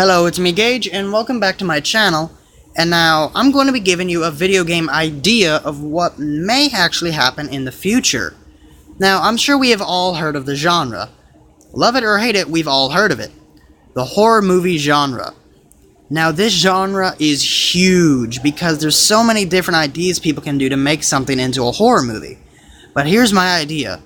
Hello, it's me Gage, and welcome back to my channel. And now, I'm going to be giving you a video game idea of what may actually happen in the future. Now, I'm sure we have all heard of the genre. Love it or hate it, we've all heard of it. The horror movie genre. Now, this genre is huge because there's so many different ideas people can do to make something into a horror movie. But here's my idea.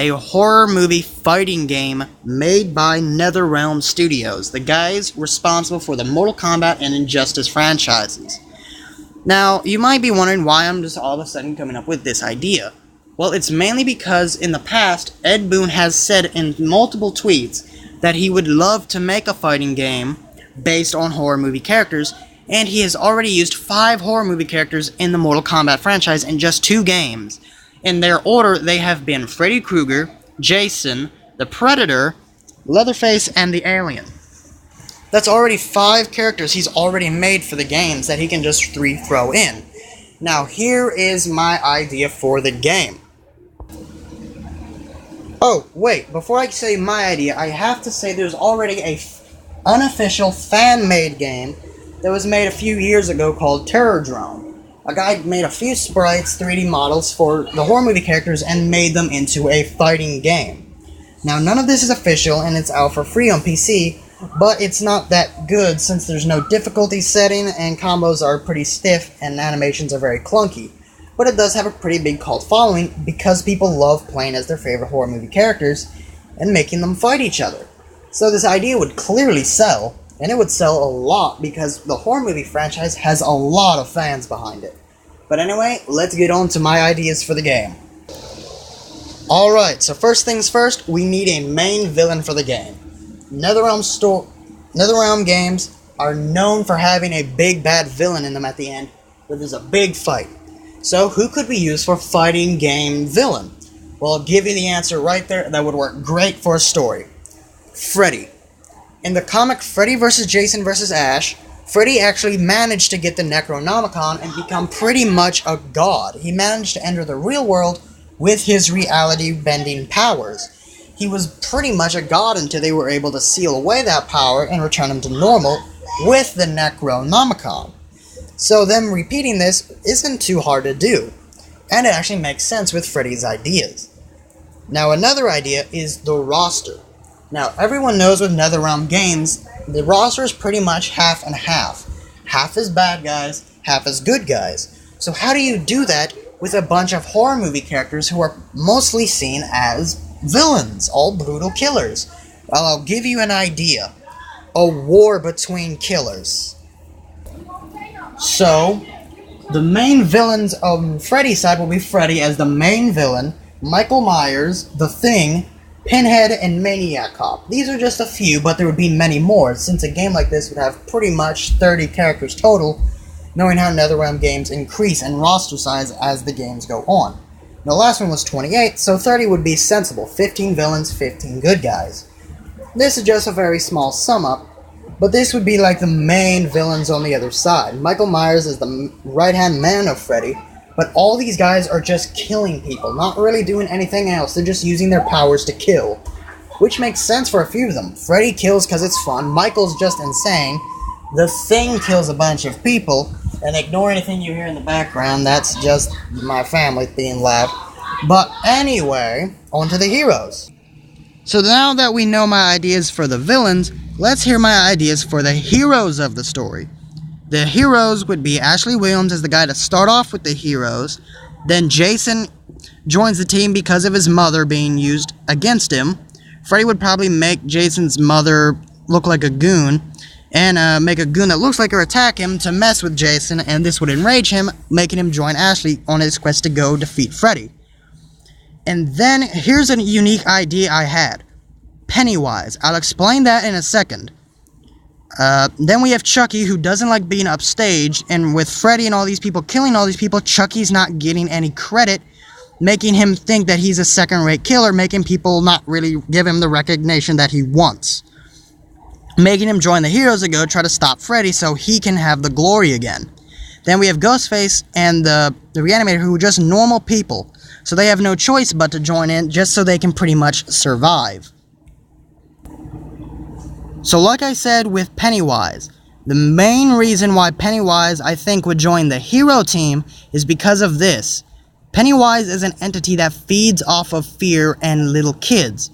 A horror movie fighting game made by NetherRealm Studios, the guys responsible for the Mortal Kombat and Injustice franchises. Now, you might be wondering why I'm just all of a sudden coming up with this idea. Well, it's mainly because in the past, Ed Boon has said in multiple tweets that he would love to make a fighting game based on horror movie characters, and he has already used 5 horror movie characters in the Mortal Kombat franchise in just 2 games. In their order, they have been Freddy Krueger, Jason, the Predator, Leatherface, and the Alien. That's already 5 characters he's already made for the games that he can just throw in. Now, here is my idea for the game. Oh, wait, before I say my idea, I have to say there's already a unofficial fan-made game that was made a few years ago called Terror Drone. A guy made a few sprites, 3D models for the horror movie characters and made them into a fighting game. Now, none of this is official and it's out for free on PC, but it's not that good since there's no difficulty setting and combos are pretty stiff and animations are very clunky. But it does have a pretty big cult following because people love playing as their favorite horror movie characters and making them fight each other. So this idea would clearly sell. And it would sell a lot because the horror movie franchise has a lot of fans behind it. But anyway, let's get on to my ideas for the game. Alright, so first things first, we need a main villain for the game. NetherRealm games are known for having a big bad villain in them at the end, where there's a big fight. So who could we use for fighting game villain? Well, I'll give you the answer right there. That would work great for a story. Freddy. In the comic Freddy vs. Jason vs. Ash, Freddy actually managed to get the Necronomicon and become pretty much a god. He managed to enter the real world with his reality-bending powers. He was pretty much a god until they were able to seal away that power and return him to normal with the Necronomicon. So them repeating this isn't too hard to do, and it actually makes sense with Freddy's ideas. Now another idea is the roster. Now, everyone knows with NetherRealm games, the roster is pretty much half and half. Half is bad guys, half is good guys. So how do you do that with a bunch of horror movie characters who are mostly seen as villains, all brutal killers? Well, I'll give you an idea. A war between killers. So, the main villains on Freddy's side will be Freddy as the main villain, Michael Myers, The Thing, Pinhead, and Maniac Cop. These are just a few, but there would be many more, since a game like this would have pretty much 30 characters total, knowing how NetherRealm games increase in roster size as the games go on. The last one was 28, so 30 would be sensible. 15 villains, 15 good guys. This is just a very small sum up, but this would be like the main villains on the other side. Michael Myers is the right-hand man of Freddy, but all these guys are just killing people, not really doing anything else. They're just using their powers to kill. Which makes sense for a few of them. Freddy kills because it's fun, Michael's just insane, The Thing kills a bunch of people, and ignore anything you hear in the background, that's just my family being loud. But anyway, on to the heroes. So now that we know my ideas for the villains, let's hear my ideas for the heroes of the story. The heroes would be Ashley Williams as the guy to start off with the heroes. Then Jason joins the team because of his mother being used against him. Freddy would probably make Jason's mother look like a goon, and make a goon that looks like her attack him to mess with Jason, and this would enrage him, making him join Ashley on his quest to go defeat Freddy. And then, here's a unique idea I had. Pennywise. I'll explain that in a second. Then we have Chucky, who doesn't like being upstaged, and with Freddy and all these people killing all these people, Chucky's not getting any credit, making him think that he's a second-rate killer, making people not really give him the recognition that he wants. Making him join the heroes to go try to stop Freddy so he can have the glory again. Then we have Ghostface and the Reanimator, who are just normal people, so they have no choice but to join in just so they can pretty much survive. So like I said with Pennywise, the main reason why Pennywise, I think, would join the hero team is because of this. Pennywise is an entity that feeds off of fear and little kids.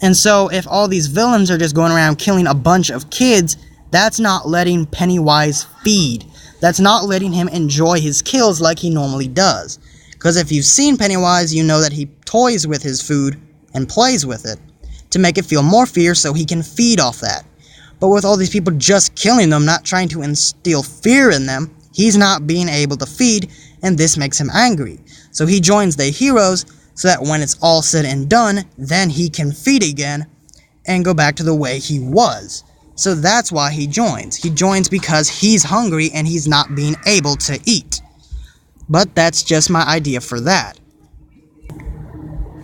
And so if all these villains are just going around killing a bunch of kids, that's not letting Pennywise feed. That's not letting him enjoy his kills like he normally does. Because if you've seen Pennywise, you know that he toys with his food and plays with it to make it feel more fear so he can feed off that. But with all these people just killing them, not trying to instill fear in them, he's not being able to feed, and this makes him angry. So he joins the heroes so that when it's all said and done, then he can feed again and go back to the way he was. So that's why he joins. He joins because he's hungry and he's not being able to eat. But that's just my idea for that.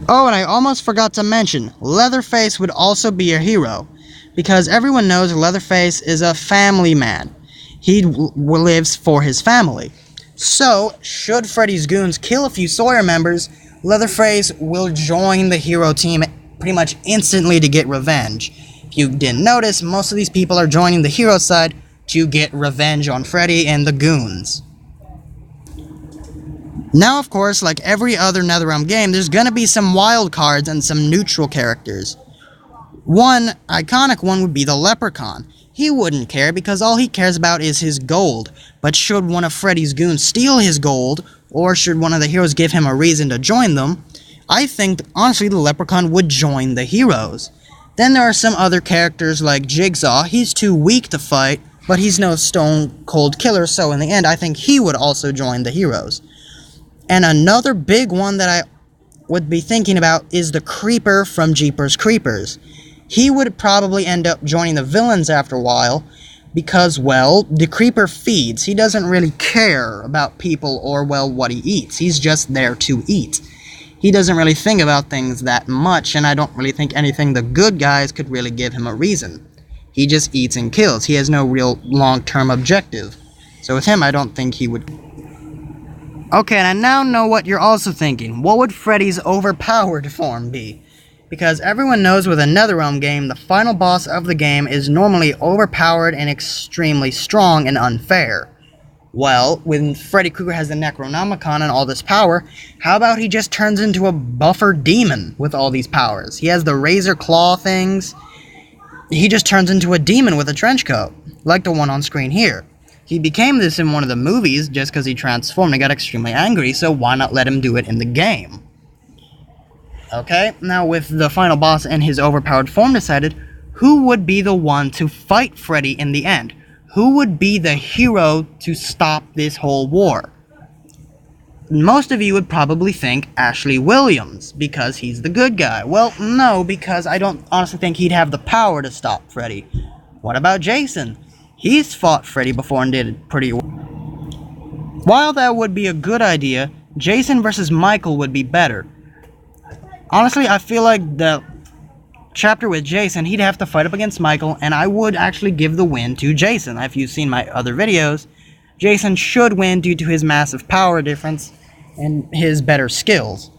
Oh, and I almost forgot to mention, Leatherface would also be a hero, because everyone knows Leatherface is a family man. He lives for his family. So, should Freddy's goons kill a few Sawyer members, Leatherface will join the hero team pretty much instantly to get revenge. If you didn't notice, most of these people are joining the hero side to get revenge on Freddy and the goons. Now, of course, like every other NetherRealm game, there's gonna be some wild cards and some neutral characters. One iconic one would be the Leprechaun. He wouldn't care because all he cares about is his gold. But should one of Freddy's goons steal his gold, or should one of the heroes give him a reason to join them, I think, honestly, the Leprechaun would join the heroes. Then there are some other characters like Jigsaw. He's too weak to fight, but he's no stone cold killer, so in the end, I think he would also join the heroes. And another big one that I would be thinking about is the Creeper from Jeepers Creepers. He would probably end up joining the villains after a while because, well, the Creeper feeds. He doesn't really care about people or, well, what he eats. He's just there to eat. He doesn't really think about things that much, and I don't really think anything the good guys could really give him a reason. He just eats and kills. He has no real long-term objective. So with him, I don't think he would... Okay, and I now know what you're also thinking. What would Freddy's overpowered form be? Because everyone knows with a NetherRealm game, the final boss of the game is normally overpowered and extremely strong and unfair. Well, when Freddy Krueger has the Necronomicon and all this power, how about he just turns into a buffer demon with all these powers? He has the razor claw things. He just turns into a demon with a trench coat, like the one on screen here. He became this in one of the movies just because he transformed and got extremely angry, so why not let him do it in the game? Okay, now with the final boss and his overpowered form decided, who would be the one to fight Freddy in the end? Who would be the hero to stop this whole war? Most of you would probably think Ashley Williams, because he's the good guy. Well, no, because I don't honestly think he'd have the power to stop Freddy. What about Jason? He's fought Freddy before and did it pretty well. While that would be a good idea, Jason versus Michael would be better. Honestly, I feel like the chapter with Jason, he'd have to fight up against Michael, and I would actually give the win to Jason. If you've seen my other videos, Jason should win due to his massive power difference and his better skills.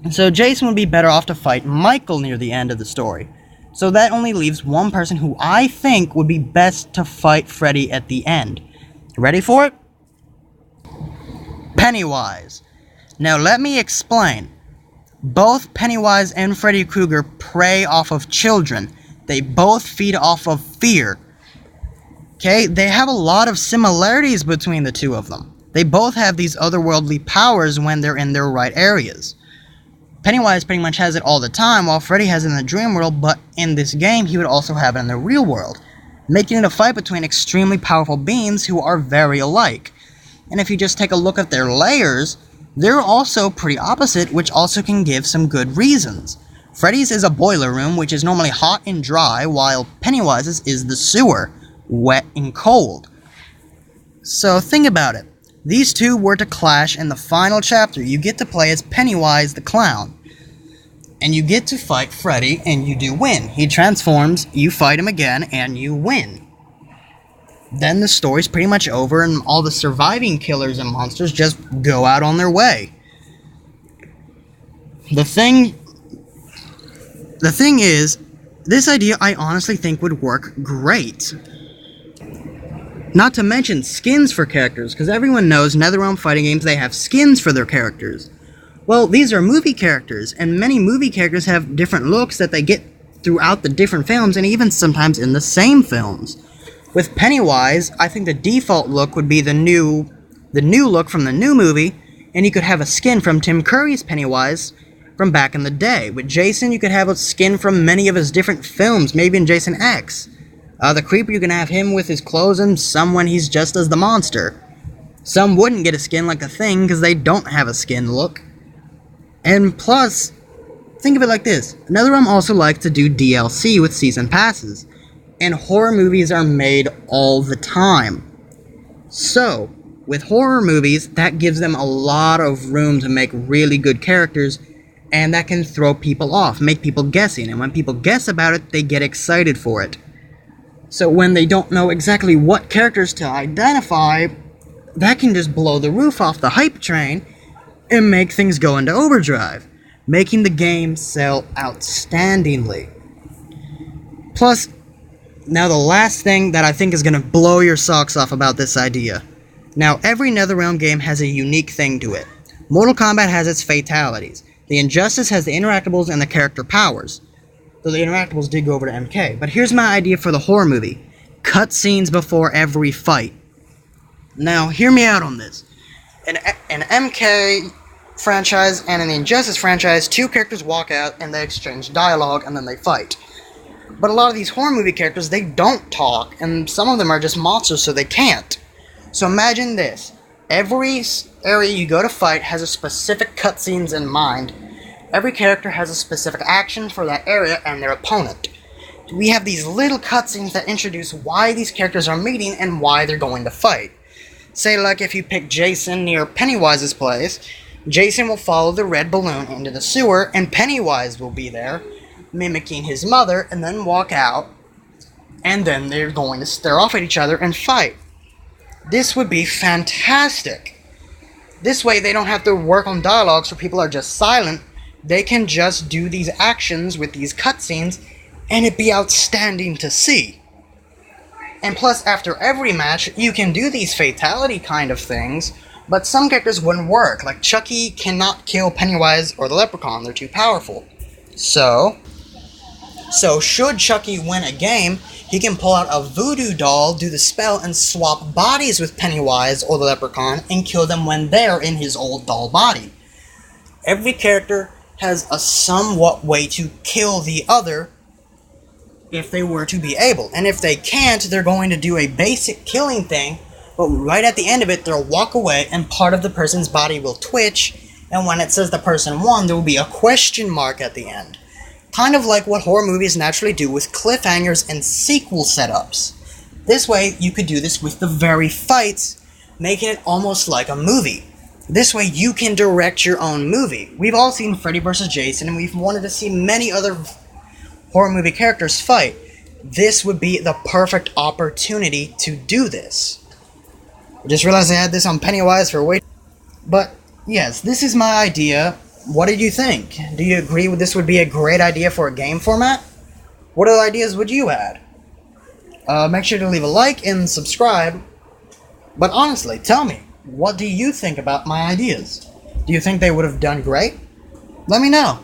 So Jason would be better off to fight Michael near the end of the story. So that only leaves one person who I think would be best to fight Freddy at the end. Ready for it? Pennywise. Now let me explain. Both Pennywise and Freddy Krueger prey off of children. They both feed off of fear. Okay, they have a lot of similarities between the two of them. They both have these otherworldly powers when they're in their right areas. Pennywise pretty much has it all the time, while Freddy has it in the dream world, but in this game, he would also have it in the real world, making it a fight between extremely powerful beings who are very alike. And if you just take a look at their layers, they're also pretty opposite, which also can give some good reasons. Freddy's is a boiler room, which is normally hot and dry, while Pennywise's is the sewer, wet and cold. So think about it. These two were to clash in the final chapter. You get to play as Pennywise the Clown. And you get to fight Freddy, and you do win. He transforms, you fight him again, and you win. Then the story's pretty much over, and all the surviving killers and monsters just go out on their way. The thing is, This idea I honestly think would work great. Not to mention skins for characters, because everyone knows NetherRealm fighting games, they have skins for their characters. Well, these are movie characters, and many movie characters have different looks that they get throughout the different films, and even sometimes in the same films. With Pennywise, I think the default look would be the new look from the new movie, and you could have a skin from Tim Curry's Pennywise from back in the day. With Jason, you could have a skin from many of his different films, maybe in Jason X. The Creeper, you can have him with his clothes, and some when he's just as the monster. Some wouldn't get a skin like The Thing, because they don't have a skin look. And plus, think of it like this. NetherRealm also likes to do DLC with season passes. And horror movies are made all the time. So, with horror movies, that gives them a lot of room to make really good characters, and that can throw people off, make people guessing, and when people guess about it, they get excited for it. So when they don't know exactly what characters to identify, that can just blow the roof off the hype train and make things go into overdrive, making the game sell outstandingly. Plus, now the last thing that I think is going to blow your socks off about this idea. Now, every NetherRealm game has a unique thing to it. Mortal Kombat has its fatalities. The Injustice has the interactables and the character powers. Though the interactables did go over to MK. But here's my idea for the horror movie. Cutscenes before every fight. Now, hear me out on this. In MK franchise and in the Injustice franchise, two characters walk out and they exchange dialogue and then they fight. But a lot of these horror movie characters, they don't talk, and some of them are just monsters, so they can't. So imagine this. Every area you go to fight has a specific cutscenes in mind. Every character has a specific action for that area and their opponent. We have these little cutscenes that introduce why these characters are meeting and why they're going to fight. Say, like, if you pick Jason near Pennywise's place, Jason will follow the red balloon into the sewer, and Pennywise will be there, mimicking his mother, and then walk out, and then they're going to stare off at each other and fight. This would be fantastic. This way they don't have to work on dialogue so people are just silent. They can just do these actions with these cutscenes, and it'd be outstanding to see. And plus, after every match, you can do these fatality kind of things, but some characters wouldn't work. Like Chucky cannot kill Pennywise or the Leprechaun, they're too powerful. So should Chucky win a game, he can pull out a voodoo doll, do the spell, and swap bodies with Pennywise or the Leprechaun, and kill them when they're in his old doll body. Every character has a somewhat way to kill the other if they were to be able. And if they can't, they're going to do a basic killing thing, but right at the end of it, they'll walk away and part of the person's body will twitch, and when it says the person won, there will be a question mark at the end. Kind of like what horror movies naturally do with cliffhangers and sequel setups. This way, you could do this with the very fights, making it almost like a movie. This way, you can direct your own movie. We've all seen Freddy vs. Jason, and we've wanted to see many other horror movie characters fight. This would be the perfect opportunity to do this. I just realized I had this on Pennywise for way. But, yes, this is my idea. What did you think? Do you agree with this would be a great idea for a game format? What other ideas would you add? Make sure to leave a like and subscribe. But honestly, tell me, what do you think about my ideas? Do you think they would have done great? Let me know.